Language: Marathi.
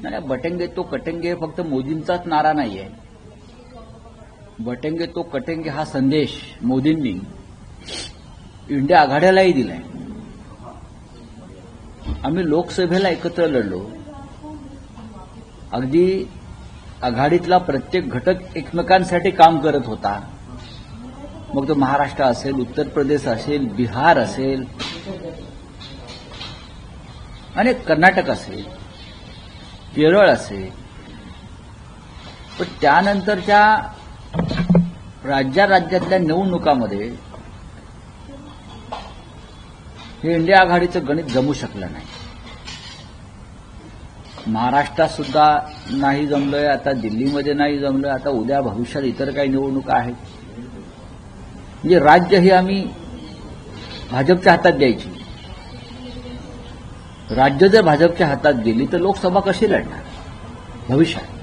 नाही, बटेंगे तो कटेंगे फक्त मोदींचाच नारा नाहीये. बटेंगे तो कटेंगे हा संदेश मोदींनी इंडिया आघाड्यालाही दिलाय. आम्ही लोकसभेला एकत्र लढलो. अगदी आघाडीतला प्रत्येक घटक एकमेकांसाठी काम करत होता. मग तो महाराष्ट्र असेल, उत्तर प्रदेश असेल, बिहार असेल आणि कर्नाटक असेल, केरळ असेल. पण त्यानंतरच्या राज्यातल्या निवडणुकामध्ये हे इंडिया आघाडीचं गणित जमू शकलं नाही. महाराष्ट्रात सुद्धा नाही जमलंय, आता दिल्लीमध्ये नाही जमलं, आता उद्या भविष्यात इतर काही निवडणुका आहेत. म्हणजे राज्य ही आम्ही भाजपच्या हातात द्यायची. राज्य जर भाजपच्या हातात गेली तर लोकसभा कशी लढणार भविष्यात?